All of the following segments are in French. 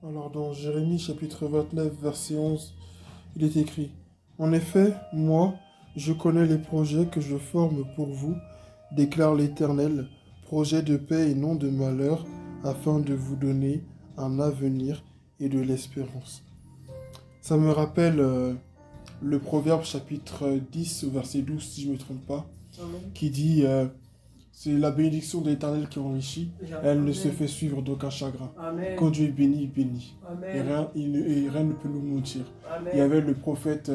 Alors dans Jérémie chapitre 29 verset 11, il est écrit: En effet, moi, je connais les projets que je forme pour vous, déclare l'Éternel, projets de paix et non de malheur, afin de vous donner un avenir et de l'espérance. Ça me rappelle le Proverbe chapitre 10 au verset 12, si je ne me trompe pas, Amen. qui dit c'est la bénédiction de l'Éternel qui enrichit, elle ne se fait suivre d'aucun chagrin. Amen. Quand Dieu est béni, il bénit. Et Amen. rien ne peut nous mentir. Amen. Il y avait le prophète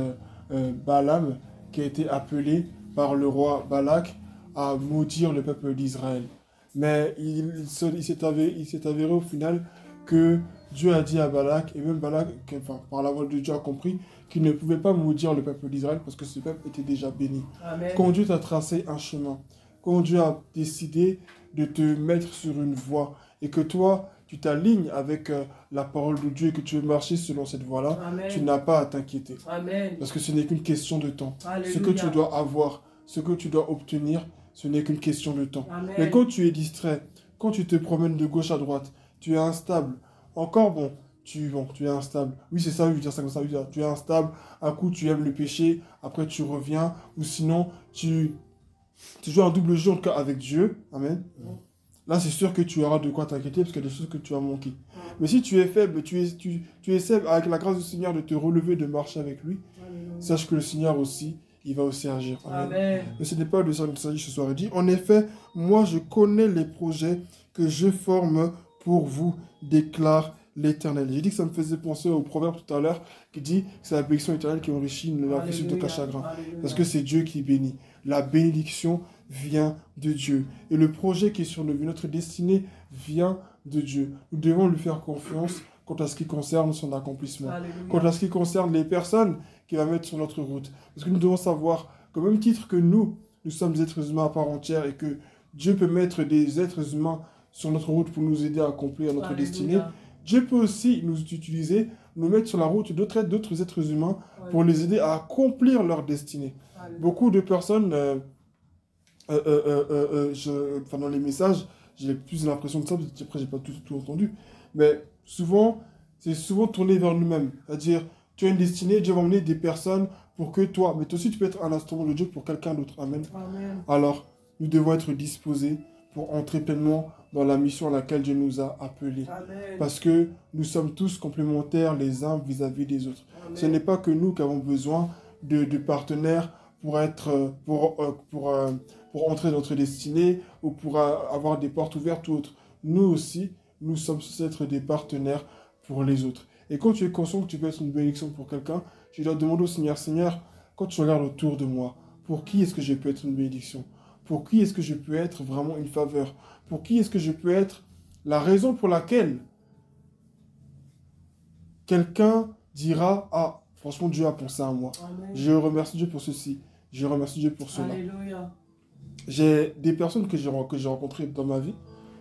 Balaam qui a été appelé par le roi Balak à maudire le peuple d'Israël. Mais il s'est avéré au final que Dieu a dit à Balak, et même Balak, enfin, par la voix de Dieu, a compris qu'il ne pouvait pas maudire le peuple d'Israël parce que ce peuple était déjà béni. Amen. Quand Dieu t'a tracé un chemin, quand Dieu a décidé de te mettre sur une voie et que toi, tu t'alignes avec la parole de Dieu et que tu veux marcher selon cette voie-là, tu n'as pas à t'inquiéter. Amen. Parce que ce n'est qu'une question de temps. Alléluia. Ce que tu dois avoir, ce que tu dois obtenir, ce n'est qu'une question de temps. Amen. Mais quand tu es distrait, quand tu te promènes de gauche à droite, tu es instable. Encore tu es instable. Oui, c'est ça, je veux dire ça comme ça. Tu es instable. Un coup, tu aimes le péché. Après, tu reviens. Ou sinon, tu joues un double jeu en tout cas avec Dieu. Amen. Là, c'est sûr que tu auras de quoi t'inquiéter parce qu'il y a des choses que tu as manquées. Mais si tu es faible, tu essaies avec la grâce du Seigneur de te relever, de marcher avec lui, sache que le Seigneur aussi, il va aussi agir. Amen. Amen. Mais ce n'est pas de ça qu'il s'agit ce soir. Il dit, en effet, moi je connais les projets que je forme pour vous, déclare l'Éternel. J'ai dit que ça me faisait penser au proverbe tout à l'heure qui dit que c'est la bénédiction éternelle qui enrichit la fissure de chagrin. Alléluia. Parce que c'est Dieu qui bénit. La bénédiction vient de Dieu. Et le projet qui est sur notre destinée vient de Dieu. Nous devons lui faire confiance quant à ce qui concerne son accomplissement. Alléluia. Quant à ce qui concerne les personnes qu'il va mettre sur notre route. Parce que nous devons savoir qu'au même titre que nous sommes des êtres humains à part entière et que Dieu peut mettre des êtres humains sur notre route pour nous aider à accomplir notre Alléluia. destinée. Dieu peut aussi nous utiliser, nous mettre sur la route d'autres êtres humains pour les aider à accomplir leur destinée. Alléluia. Beaucoup de personnes, dans les messages, j'ai plus l'impression de ça, parce que après, j'ai pas tout entendu. Mais souvent, c'est souvent tourné vers nous-mêmes. C'est-à-dire, tu as une destinée, Dieu va emmener des personnes pour que toi, mais toi aussi, tu peux être un instrument de Dieu pour quelqu'un d'autre. Amen. Amen. Alors, nous devons être disposés pour entrer pleinement dans la mission à laquelle Dieu nous a appelés. Amen. Parce que nous sommes tous complémentaires les uns vis-à-vis des autres. Amen. Ce n'est pas que nous qui avons besoin de partenaires pour entrer dans notre destinée ou pour avoir des portes ouvertes ou autres. Nous aussi, nous sommes censés être des partenaires pour les autres. Et quand tu es conscient que tu peux être une bénédiction pour quelqu'un, tu dois demander au Seigneur, Seigneur, quand tu regardes autour de moi, pour qui est-ce que je peux être une bénédiction? Pour qui est-ce que je peux être vraiment une faveur? Pour qui est-ce que je peux être la raison pour laquelle quelqu'un dira, ah, franchement, Dieu a pensé à moi. Amen. Je remercie Dieu pour ceci. Je remercie Dieu pour cela. Alléluia. J'ai des personnes que j'ai rencontrées dans ma vie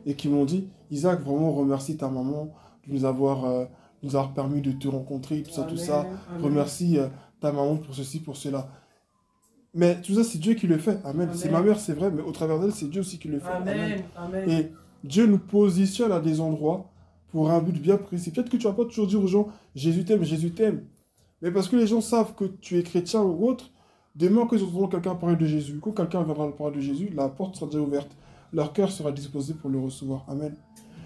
et qui m'ont dit, Isaac, vraiment remercie ta maman de nous avoir permis de te rencontrer, tout ça, tout ça. Amen. Remercie ta maman pour ceci, pour cela. Mais tout ça, c'est Dieu qui le fait. Amen. Amen. C'est ma mère, c'est vrai, mais au travers d'elle, c'est Dieu aussi qui le fait. Amen. Amen. Et Dieu nous positionne à des endroits pour un but bien précis. Peut-être que tu ne vas pas toujours dire aux gens, Jésus t'aime, Jésus t'aime. Mais parce que les gens savent que tu es chrétien ou autre, demain qu'ils entendront quelqu'un parler de Jésus, quand quelqu'un viendra parler de Jésus, la porte sera déjà ouverte. Leur cœur sera disposé pour le recevoir. Amen.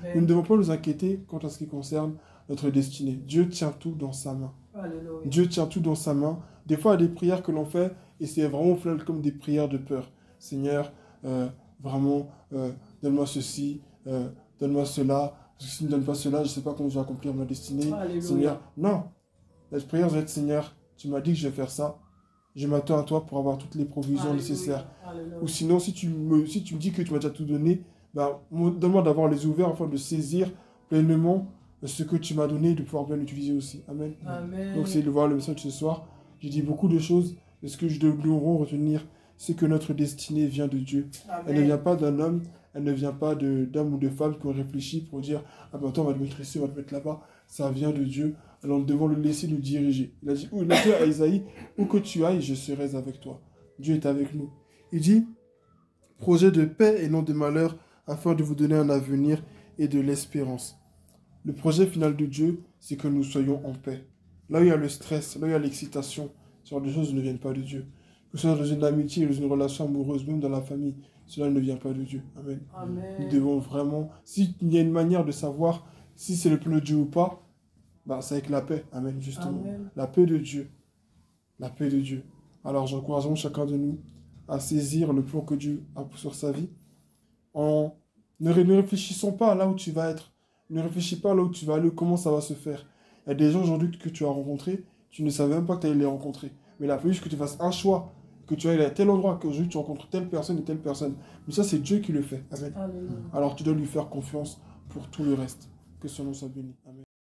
Amen. Nous ne devons pas nous inquiéter quant à ce qui concerne notre destinée. Dieu tient tout dans sa main. Alléluia. Dieu tient tout dans sa main. Des fois, il y a des prières que l'on fait et c'est vraiment comme des prières de peur. Seigneur, vraiment, donne-moi ceci, donne-moi cela. Parce que si tu ne me donnes pas cela, je ne sais pas comment je vais accomplir ma destinée. Alléluia. Seigneur, non. La prière doit être, Seigneur, tu m'as dit que je vais faire ça. Je m'attends à toi pour avoir toutes les provisions Alléluia. nécessaires. Alléluia. Ou sinon, si tu me dis que tu m'as déjà tout donné, ben, donne-moi d'avoir les ouverts afin de saisir pleinement ce que tu m'as donné et de pouvoir bien l'utiliser aussi. Amen. Amen. Donc, c'est de voir le message de ce soir. J'ai dit beaucoup de choses. Et ce que nous devrons retenir, c'est que notre destinée vient de Dieu. Amen. Elle ne vient pas d'un homme, elle ne vient pas d'homme ou de femme qui ont réfléchi pour dire « Ah ben attends, on va te mettre ici, on va te mettre là-bas. » Ça vient de Dieu. Alors nous devons le laisser nous diriger. Il a dit à Isaïe, « Où que tu ailles, je serai avec toi. » Dieu est avec nous. Il dit « Projet de paix et non de malheur, afin de vous donner un avenir et de l'espérance. » Le projet final de Dieu, c'est que nous soyons en paix. Là où il y a le stress, là où il y a l'excitation, ce genre de choses ne viennent pas de Dieu. Que ce soit dans une amitié, dans une relation amoureuse, même dans la famille, cela ne vient pas de Dieu. Amen. Nous Amen. devons vraiment, s'il y a une manière de savoir si c'est le plan de Dieu ou pas, bah, c'est avec la paix. Amen, justement. Amen. La paix de Dieu. La paix de Dieu. Alors j'encourage chacun de nous à saisir le plan que Dieu a sur sa vie. Ne réfléchissons pas à là où tu vas être. Ne réfléchis pas à là où tu vas aller, comment ça va se faire. Il y a des gens aujourd'hui que tu as rencontrés, tu ne savais même pas que tu allais les rencontrer. Mais il a fallu juste que tu fasses un choix, que tu ailles à tel endroit, qu'aujourd'hui tu rencontres telle personne et telle personne. Mais ça, c'est Dieu qui le fait. Amen. Alléluia. Alors tu dois lui faire confiance pour tout le reste. Que son nom soit béni. Amen.